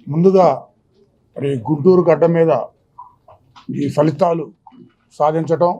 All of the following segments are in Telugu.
ముందుగా మరి గుంటూరు గడ్డ మీద ఈ ఫలితాలు సాధించటం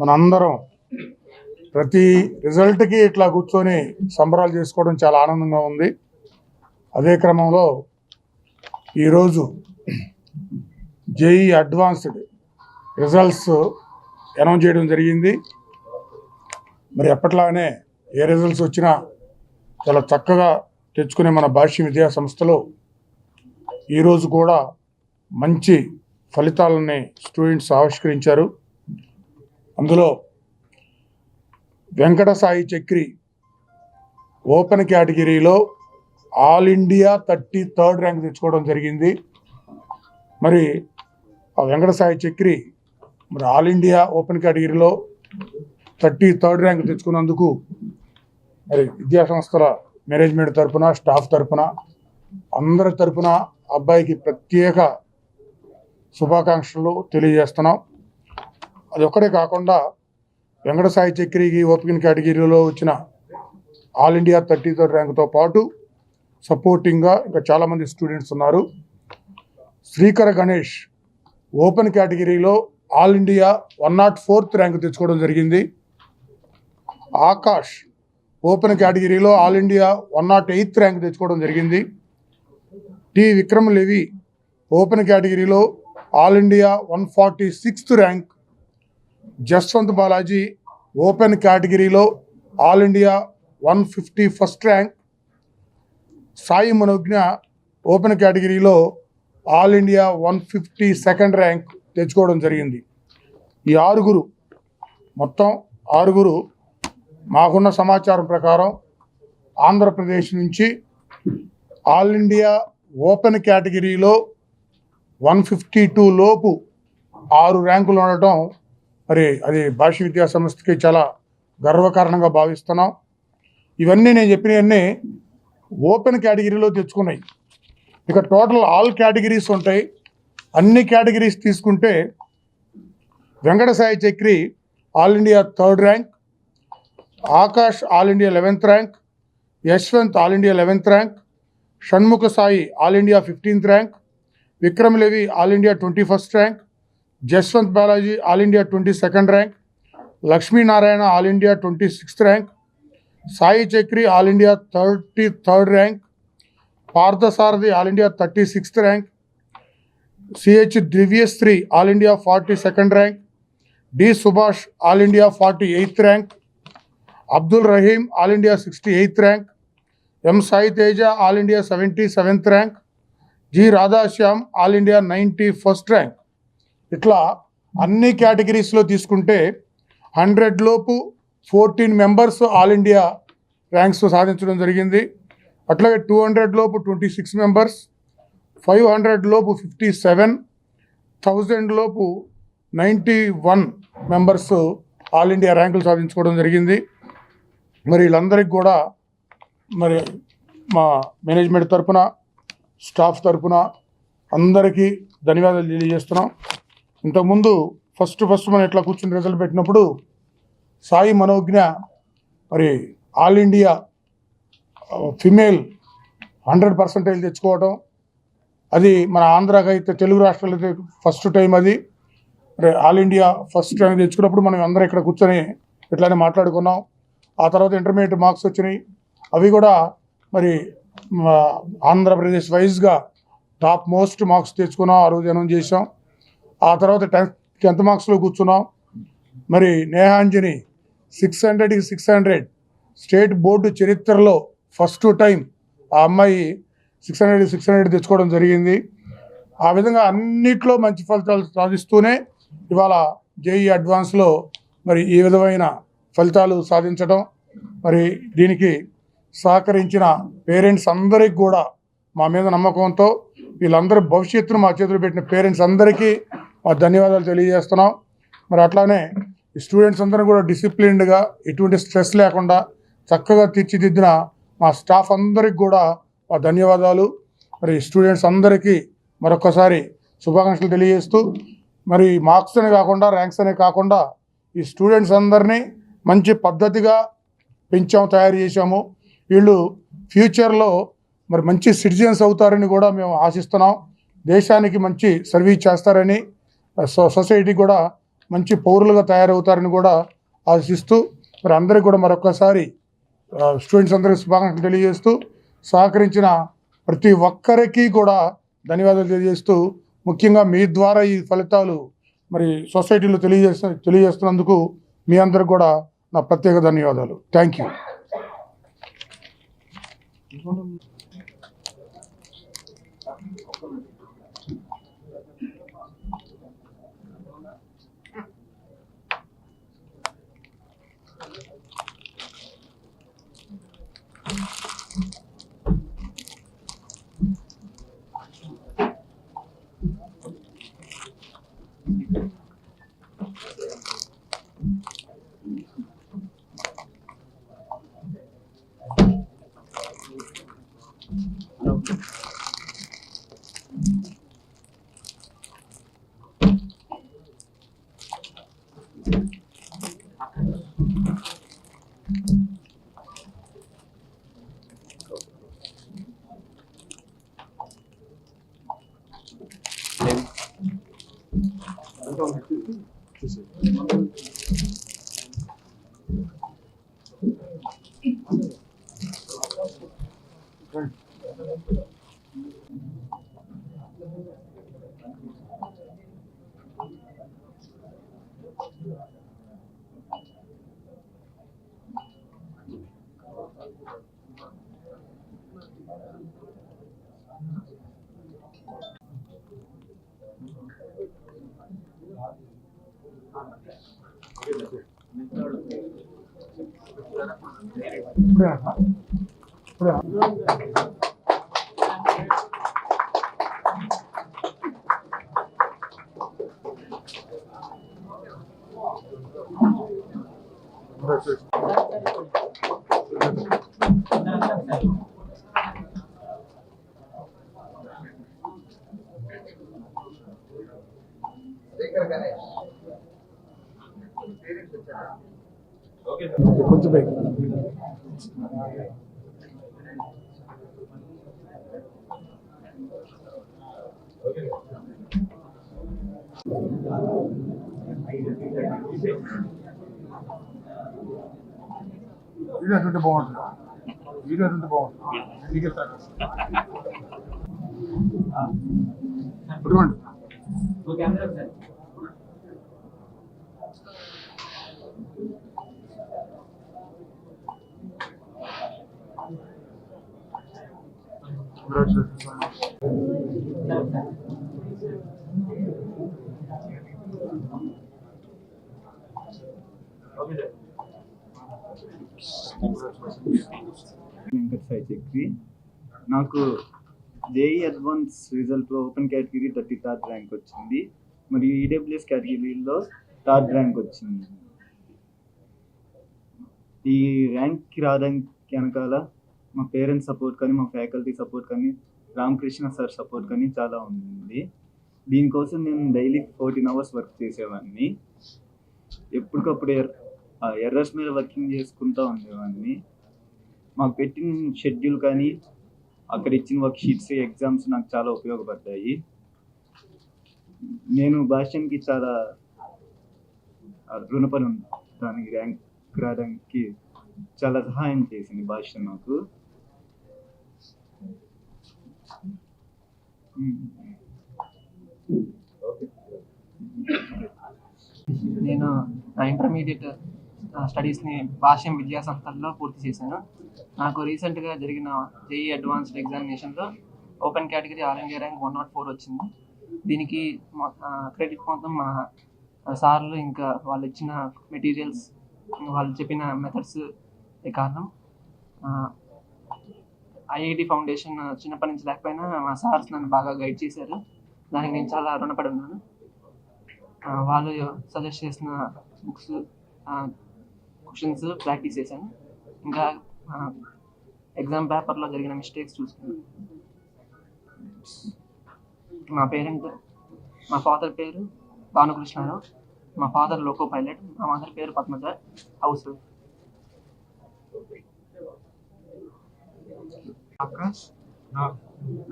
మనందరం ప్రతి రిజల్ట్కి ఇట్లా కూర్చొని సంబరాలు చేసుకోవడం చాలా ఆనందంగా ఉంది. అదే క్రమంలో ఈరోజు జేఈ అడ్వాన్స్డ్ రిజల్ట్స్ అనౌన్స్ చేయడం జరిగింది. మరి ఎప్పట్లానే ఏ రిజల్ట్స్ వచ్చినా చాలా చక్కగా తెచ్చుకునే మన భాష్య విద్యా సంస్థలో ఈరోజు కూడా మంచి ఫలితాలని స్టూడెంట్స్ ఆవిష్కరించారు. అందులో వెంకట సాయి చక్రి ఓపెన్ కేటగిరీలో ఆల్ ఇండియా 33rd ర్యాంక్ తెచ్చుకోవడం జరిగింది. మరి ఆ వెంకట సాయి చక్రి మరి ఆల్ ఇండియా ఓపెన్ కేటగిరీలో 33rd ర్యాంక్ తెచ్చుకున్నందుకు మరి విద్యా సంస్థల మేనేజ్మెంట్ తరఫున, స్టాఫ్ తరఫున, అందరి తరఫున అబ్బాయికి ప్రత్యేక శుభాకాంక్షలు తెలియజేస్తున్నాం. అది ఒక్కడే కాకుండా వెంకట సాయి చక్రికి ఓపెన్ కేటగిరీలో వచ్చిన ఆల్ ఇండియా 33rd ర్యాంకుతో పాటు సపోర్టింగ్గా ఇంకా చాలామంది స్టూడెంట్స్ ఉన్నారు. శ్రీకర గణేష్ ఓపెన్ కేటగిరీలో ఆల్ ఇండియా 104th ర్యాంకు తెచ్చుకోవడం జరిగింది. ఆకాష్ ఓపెన్ కేటగిరీలో ఆల్ ఇండియా 108th ర్యాంక్ తెచ్చుకోవడం జరిగింది. టి విక్రమ్ లెవి ఓపెన్ కేటగిరీలో all India 146th rank. Jaswanth Balaji open కేటగిరీలో all India 151st rank. Sai Manogna open కేటగిరీలో ఆల్ ఇండియా 152nd ర్యాంక్ తెచ్చుకోవడం జరిగింది. ఈ మొత్తం ఆరుగురు మాకున్న సమాచారం ప్రకారం ఆంధ్రప్రదేశ్ నుంచి ఆల్ ఇండియా ఓపెన్ కేటగిరీలో 152 లోపు 6 ర్యాంకులు ఉండటం మరి అది భాష్య విద్యా సంస్థకి చాలా గర్వకారణంగా భావిస్తున్నాం. ఇవన్నీ నేను చెప్పినవన్నీ ఓపెన్ కేటగిరీలో తెచ్చుకున్నాయి. ఇక టోటల్ ఆల్ కేటగిరీస్ ఉంటాయి. అన్ని కేటగిరీస్ తీసుకుంటే Venkata Sai Chakri all India 3rd rank, Akash all India 11th rank, Yashwanth all India 11th rank, Shanmukha Sai all India 15th rank, Vikram Levi all India 21st rank, Jaswanth Balaji all India 22nd rank, Lakshminarayana all India 26th rank, Sai Chakri all India 33rd rank, Parthasarathi all India 36th rank, CH Divyasri all India 42nd rank, D Subhash all India 48th rank, Abdul Rahim all India 68th rank, M Sai Teja all India 77th rank, G Radhashyam all India 91st rank. ఇట్లా అన్ని కేటగిరీస్లో తీసుకుంటే 100 లోపు 14 మెంబర్స్ ఆల్ ఇండియా ర్యాంక్స్ సాధించడం జరిగింది. అట్లాగే 200 లోపు 26 మెంబర్స్, 500 లోపు 57, 1000 లోపు 91 మెంబర్స్ ఆల్ ఇండియా ర్యాంకులు సాధించుకోవడం జరిగింది. మరి వీళ్ళందరికీ కూడా మరి మా మేనేజ్మెంట్ తరఫున, స్టాఫ్ తరఫున అందరికీ ధన్యవాదాలు తెలియజేస్తున్నాం. ఇంతకుముందు ఫస్ట్ మనం ఇట్లా కూర్చుని రిజల్ట్ పెట్టినప్పుడు సాయి మనోజ్ఞ మరి ఆల్ ఇండియా ఫిమేల్ 100% తెచ్చుకోవడం, అది మన ఆంధ్రాకి అయితే తెలుగు రాష్ట్రాలు అయితే ఫస్ట్ టైం. అది మరి ఆల్ ఇండియా ఫస్ట్ ర్యాంక్ తెచ్చుకున్నప్పుడు మనం అందరం ఇక్కడ కూర్చొని ఇట్లానే మాట్లాడుకున్నాం. ఆ తర్వాత ఇంటర్మీడియట్ మార్క్స్ వచ్చినాయి. అవి కూడా మరి ఆంధ్రప్రదేశ్ వైజ్గా టాప్ మోస్ట్ మార్క్స్ తెచ్చుకున్నాం. ఆ రోజు అనౌన్స్ చేసాం. ఆ తర్వాత 10th మార్క్స్లో కూర్చున్నాం. మరి నేహాంజని 600కి 600 స్టేట్ బోర్డు చరిత్రలో ఫస్ట్ టైం ఆ అమ్మాయి 600 తెచ్చుకోవడం జరిగింది. ఆ విధంగా అన్నిట్లో మంచి ఫలితాలు సాధిస్తూనే ఇవాళ జేఈ అడ్వాన్స్లో మరి ఈ విధమైన ఫలితాలు సాధించడం, మరి దీనికి సహకరించిన పేరెంట్స్ అందరికీ కూడా మా మీద నమ్మకంతో వీళ్ళందరూ భవిష్యత్తును మా చేతులు పెట్టిన పేరెంట్స్ అందరికీ మా ధన్యవాదాలు తెలియజేస్తున్నాం. మరి అట్లానే ఈ స్టూడెంట్స్ అందరూ కూడా డిసిప్లిన్డ్గా ఎటువంటి స్ట్రెస్ లేకుండా చక్కగా తీర్చిదిద్దిన మా స్టాఫ్ అందరికి కూడా మా ధన్యవాదాలు. మరి స్టూడెంట్స్ అందరికీ మరొకసారి శుభాకాంక్షలు తెలియజేస్తూ, మరి మార్క్స్ అనే కాకుండా ర్యాంక్స్ అనే కాకుండా ఈ స్టూడెంట్స్ అందరినీ మంచి పద్ధతిగా పెంచాము, తయారు చేశాము. వీళ్ళు ఫ్యూచర్లో మరి మంచి సిటిజన్స్ అవుతారని కూడా మేము ఆశిస్తున్నాం. దేశానికి మంచి సర్వీస్ చేస్తారని, సొసైటీకి కూడా మంచి పౌరులుగా తయారవుతారని కూడా ఆశిస్తూ, మరి అందరికీ కూడా మరొకసారి స్టూడెంట్స్ అందరికీ శుభాకాంక్షలు తెలియజేస్తూ, సహకరించిన ప్రతి ఒక్కరికి కూడా ధన్యవాదాలు తెలియజేస్తూ, ముఖ్యంగా మీ ద్వారా ఈ ఫలితాలు మరి సొసైటీలో తెలియజేస్తున్నందుకు మీ అందరికి కూడా నా ప్రత్యేక ధన్యవాదాలు. Thank you. కొంచెం వీడియో అటుంటే బాగుంటుంది. వీడియో అటుంటే బాగుంటుంది. ఇటువంటి వెంకట్ సాయి చక్రి. నాకు జేఈ అడ్వాన్స్ రిజల్ట్లో ఓపెన్ కేటగిరీ 33rd ర్యాంక్ వచ్చింది, మరియు ఈడబ్ల్యూఎస్ కేటగిరీలో 3rd ర్యాంక్ వచ్చింది. ఈ ర్యాంక్కి రావడానికి వెనకాల మా పేరెంట్స్ సపోర్ట్ కానీ, మా ఫ్యాకల్టీ సపోర్ట్ కానీ, రామకృష్ణ సార్ సపోర్ట్ కానీ చాలా ఉంది. దీనికోసం నేను డైలీ 14 hours వర్క్ చేసేవాడిని. ఎప్పటికప్పుడు ఎర్రర్స్ మీద వర్కింగ్ చేసుకుంటూ ఉండేవాడిని. మాకు పెట్టిన షెడ్యూల్ కానీ, అక్కడ ఇచ్చిన వర్క్ షీట్స్, ఎగ్జామ్స్ నాకు చాలా ఉపయోగపడ్డాయి. నేను భాష్యానికి చాలా రుణపడి దానికి ర్యాంక్ రావడానికి చాలా సహాయం చేసింది భాష్యం నాకు. నేను నా ఇంటర్మీడియట్ స్టడీస్ని భాష్యం విద్యా సంస్థల్లో పూర్తి చేశాను. నాకు రీసెంట్గా జరిగిన జేఈ అడ్వాన్స్డ్ ఎగ్జామినేషన్లో open category all India rank 104 వచ్చింది. దీనికి క్రెడిట్ మొత్తం మా సార్లు, ఇంకా వాళ్ళు ఇచ్చిన మెటీరియల్స్, వాళ్ళు చెప్పిన మెథడ్స్ కారణం. ఐఐటి ఫౌండేషన్ చిన్నప్పటి నుంచి లేకపోయినా మా సార్స్ నన్ను బాగా గైడ్ చేశారు. దానికి నేను చాలా రుణపడి ఉన్నాను. వాళ్ళు సజెస్ట్ చేసిన బుక్స్, క్వశ్చన్స్ ప్రాక్టీస్ చేశాను. ఇంకా ఎగ్జామ్ పేపర్లో జరిగిన మిస్టేక్స్ చూసుకున్నాను. పేరెంట్స్. మా ఫాదర్ పేరు భానుకృష్ణారావు, మా ఫాదర్ లోకో పైలట్, మా మదర్ పేరు పద్మజ, హౌస్. ఆకాష్.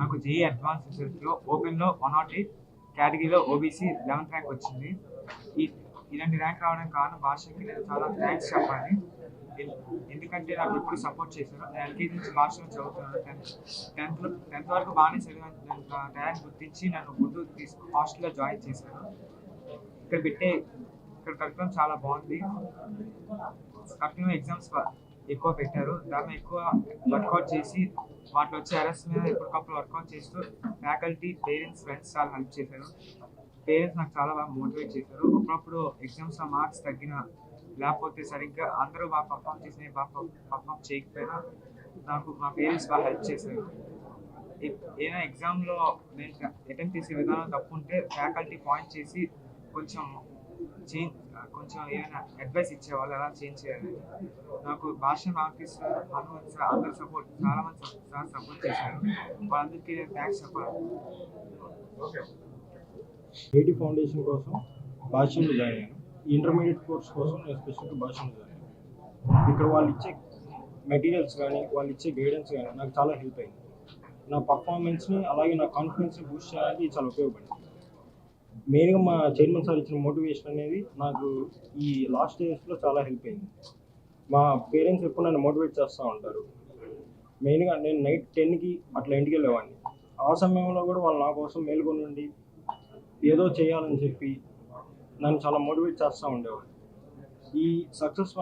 నాకు జేఈ అడ్వాన్స్ రిసల్ట్లో ఓపెన్లో 108, కేటగిరీలో ఓబీసీ 11th ర్యాంక్ వచ్చింది. ఇలాంటి ర్యాంక్ రావడానికి కారణం భాషకి నేను చాలా థ్యాంక్స్ చెప్పాలి. ఎందుకంటే నాకు ఎప్పుడు సపోర్ట్ చేశారు. నేను ఎల్కేజీ నుంచి భాషలో చదువుతున్నాను. టెన్త్ వరకు బాగానే చదివాను. నేను టాలెంట్ గుర్తించి నన్ను గుంటూరు హాస్టల్లో జాయిన్ చేశాను. ఇక్కడ కరికులం చాలా బాగుంది. కరికులం ఎగ్జామ్స్ ఎక్కువ పెట్టారు. దాన్ని ఎక్కువ వర్కౌట్ చేసి వాటిలో వచ్చే అరెస్ట్ మీద ఎప్పటికప్పుడు వర్కౌట్ చేస్తూ ఫ్యాకల్టీ, పేరెంట్స్, ఫ్రెండ్స్ చాలా హెల్ప్ చేశారు. పేరెంట్స్ నాకు చాలా బాగా మోటివేట్ చేశారు. అప్పుడప్పుడు ఎగ్జామ్స్లో మార్క్స్ తగ్గిన, లేకపోతే సరిగ్గా అందరూ బాగా పర్ఫామ్ చేసిన, బాగా పర్ఫామ్ చేయకపోయినా నాకు మా పేరెంట్స్ బాగా హెల్ప్ చేశారు. ఏదైనా ఎగ్జామ్లో నేను అటెంప్ట్ చేసే విధానం తప్పు ఉంటే ఫ్యాకల్టీ పాయింట్ చేసి కొంచెం ఏమైనా అడ్వైస్ ఇచ్చేవాళ్ళు, ఎలా చేంజ్ చేయాలి. నాకు భాష మార్కిస్, హనుమంత్ సార్, అందరు చాలా మంది సార్ సపోర్ట్ చేశారు. వాళ్ళందరికీ నేను థ్యాంక్స్ చెప్పాలి. ఐఐటి ఫౌండేషన్ కోసం భాష్యంలో జాయిన్ అయ్యాను. ఇంటర్మీడియట్ కోర్స్ కోసం నేను స్పెషల్గా భాష్యంలో జాయిన్ అయ్యాను. ఇక్కడ వాళ్ళు ఇచ్చే మెటీరియల్స్ కానీ, వాళ్ళు ఇచ్చే గైడెన్స్ కానీ నాకు చాలా హెల్ప్ అయింది. నా పర్ఫార్మెన్స్ని, అలాగే నా కాన్ఫిడెన్స్ని బూస్ట్ చేయడానికి చాలా ఉపయోగపడింది. మెయిన్గా మా చైర్మన్ సార్ ఇచ్చిన మోటివేషన్ అనేది నాకు ఈ లాస్ట్ ఇయర్స్లో చాలా హెల్ప్ అయింది. మా పేరెంట్స్ ఎప్పుడు నన్ను మోటివేట్ చేస్తూ ఉంటారు. మెయిన్గా నేను నైట్ 10కి అట్లా ఇంటికి వెళ్ళేవాడిని. ఆ సమయంలో కూడా వాళ్ళు నా కోసం మేలుకొని ఉండి ఏదో చేయాలని చెప్పి నన్ను చాలా మోటివేట్ చేస్తూ ఉండేవాడు. ఈ సక్సెస్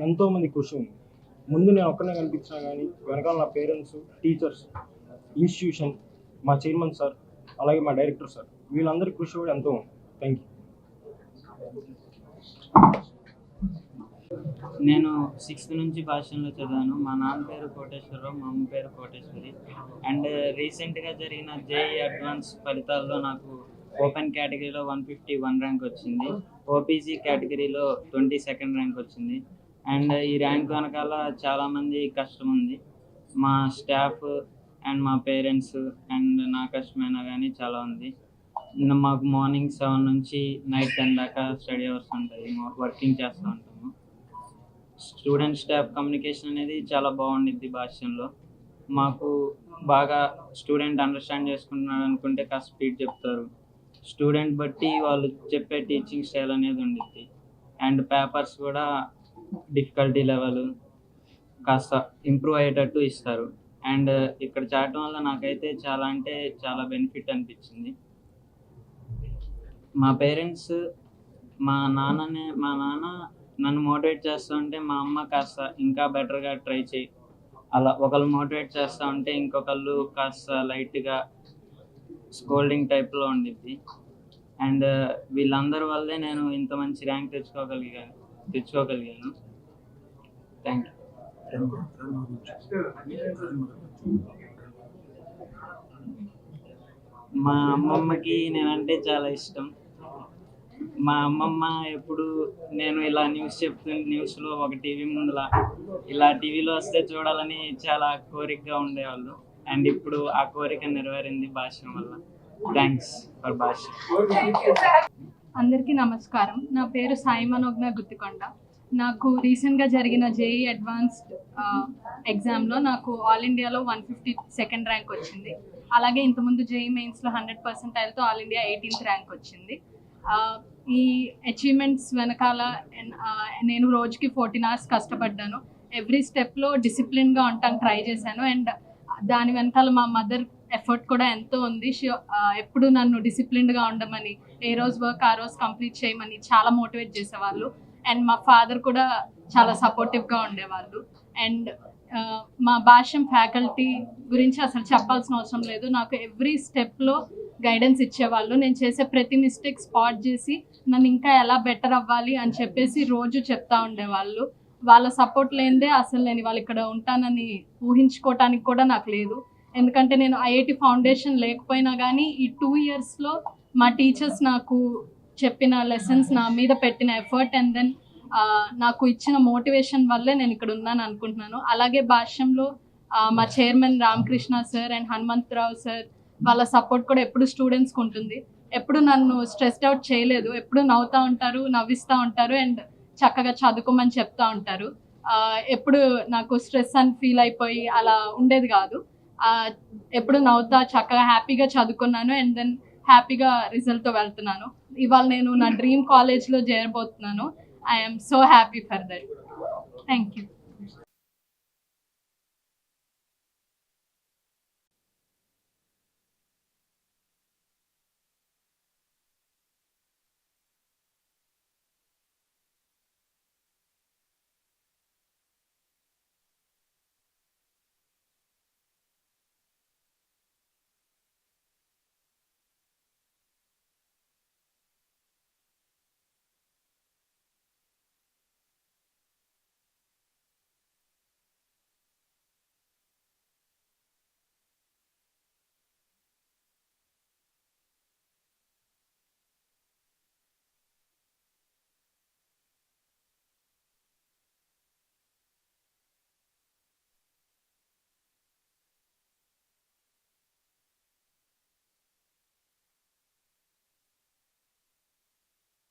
ఎంతోమంది కృషి ఉంది. ముందు నేను ఒక్కనే కనిపించినా కానీ వెనకాల నా పేరెంట్స్, టీచర్స్, ఇన్స్టిట్యూషన్, మా చైర్మన్ సార్, అలాగే మా డైరెక్టర్ సార్, వీళ్ళందరి కృషి కూడా ఎంతో ఉంది. Thank you. నేను 6th నుంచి భాషలో చదివాను. మా నాన్న పేరు కోటేశ్వరరావు, మా అమ్మ పేరు కోటేశ్వరి. అండ్ రీసెంట్గా జరిగిన జేఈ అడ్వాన్స్ ఫలితాల్లో నాకు ఓపెన్ కేటగిరీలో 151 ర్యాంక్ వచ్చింది. ఓపీసీ కేటగిరీలో 22nd ర్యాంక్ వచ్చింది. అండ్ ఈ ర్యాంక్ వెనకాల చాలామంది కష్టం ఉంది. మా స్టాఫ్ అండ్ మా పేరెంట్స్ అండ్ నా కష్టమైనా కానీ చాలా ఉంది. మాకు మార్నింగ్ 7 నుంచి నైట్ 10 దాకా స్టడీ అవర్స్ ఉంటాయి. వర్కింగ్ చేస్తూ ఉంటాము. స్టూడెంట్ స్టాఫ్ కమ్యూనికేషన్ అనేది చాలా బాగుండిద్ది భాష్యంలో. మాకు బాగా స్టూడెంట్ అండర్స్టాండ్ చేసుకుంటున్నాడు అనుకుంటే కాస్త స్పీడ్ చెప్తారు. స్టూడెంట్ బట్టి వాళ్ళు చెప్పే టీచింగ్ స్టైల్ అనేది ఉండిద్ది. అండ్ పేపర్స్ కూడా డిఫికల్టీ లెవెల్ కాస్త ఇంప్రూవ్ అయ్యేటట్టు ఇస్తారు. అండ్ ఇక్కడ చేయటం వల్ల నాకైతే చాలా అంటే చాలా బెనిఫిట్ అనిపించింది. మా పేరెంట్స్, మా నాన్న నన్ను మోటివేట్ చేస్తూ ఉంటే మా అమ్మ కాస్త ఇంకా బెటర్గా ట్రై చేయి, అలా ఒకళ్ళు మోటివేట్ చేస్తూ ఉంటే ఇంకొకళ్ళు కాస్త లైట్గా స్కోల్డింగ్ టైప్లో ఉండిద్ది. అండ్ వీళ్ళందరి వల్లే నేను ఇంత మంచి ర్యాంక్ తెచ్చుకోగలిగాను. Thank you. మా అమ్మమ్మకి నేనంటే చాలా ఇష్టం. మా అమ్మమ్మ ఎప్పుడు నేను ఇలా న్యూస్లో ఒక టీవీ ముందులా ఇలా టీవీలో వస్తే చూడాలని చాలా కోరికగా ఉండేవాళ్ళు. అండ్ ఇప్పుడు ఆ కోరిక నెరవేరింది భాష్యం వల్ల. థ్యాంక్స్ ఫర్ భాష్యం. అందరికీ నమస్కారం. నా పేరు సాయి మనోజ్ఞ గుత్తికొండ. నాకు రీసెంట్గా జరిగిన జేఈ అడ్వాన్స్డ్ ఎగ్జామ్లో నాకు ఆల్ ఇండియాలో 152nd ర్యాంక్ వచ్చింది. అలాగే ఇంతకుముందు జేఈ మెయిన్స్లో 100% ఆల్ ఇండియా 18th ర్యాంక్ వచ్చింది. ఈ అచీవ్మెంట్స్ వెనకాల నేను రోజుకి 14 hours కష్టపడ్డాను. ఎవ్రీ స్టెప్లో డిసిప్లిన్గా ఉండటానికి ట్రై చేశాను. అండ్ దాని వెనకాల మా మదర్ ఎఫర్ట్ కూడా ఎంతో ఉంది. ఎప్పుడు నన్ను డిసిప్లిన్డ్గా ఉండమని, ఏ రోజు వర్క్ ఆ రోజు కంప్లీట్ చేయమని చాలా మోటివేట్ చేసేవాళ్ళు. అండ్ మా ఫాదర్ కూడా చాలా సపోర్టివ్గా ఉండేవాళ్ళు. అండ్ మా భాష్యం ఫ్యాకల్టీ గురించి అసలు చెప్పాల్సిన అవసరం లేదు. నాకు ఎవ్రీ స్టెప్లో గైడెన్స్ ఇచ్చేవాళ్ళు. నేను చేసే ప్రతి మిస్టేక్ స్పాట్ చేసి నన్ను ఇంకా ఎలా బెటర్ అవ్వాలి అని చెప్పేసి రోజు చెప్తా ఉండేవాళ్ళు. వాళ్ళ సపోర్ట్ లేనిదే అసలు నేను వాళ్ళు ఇక్కడ ఉంటానని ఊహించుకోవటానికి కూడా నాకు లేదు. ఎందుకంటే నేను ఐఐటి ఫౌండేషన్ లేకపోయినా కానీ ఈ 2 yearsలో మా టీచర్స్ నాకు చెప్పిన లెసన్స్, నా మీద పెట్టిన ఎఫర్ట్ అండ్ దెన్ నాకు ఇచ్చిన మోటివేషన్ వల్లే నేను ఇక్కడ ఉన్నాను అనుకుంటున్నాను. అలాగే భాష్యంలో మా chairman Ramakrishna sir and Hanumantharao sir వాళ్ళ సపోర్ట్ కూడా ఎప్పుడు స్టూడెంట్స్కి ఉంటుంది. ఎప్పుడు నన్ను స్ట్రెస్డ్ అవుట్ చేయలేదు, ఎప్పుడు నవ్వుతూ ఉంటారు, నవ్విస్తూ ఉంటారు అండ్ చక్కగా చదువుకోమని చెప్తూ ఉంటారు. ఎప్పుడు నాకు స్ట్రెస్ అని ఫీల్ అయిపోయి అలా ఉండేది కాదు. ఎప్పుడు నవ్వుతా చక్కగా హ్యాపీగా చదువుకున్నాను అండ్ దెన్ హ్యాపీగా రిజల్ట్తో వెళ్తున్నాను. ఇవాళ నేను నా డ్రీమ్ కాలేజ్లో చేరబోతున్నాను. I'm so happy for that. Thank you.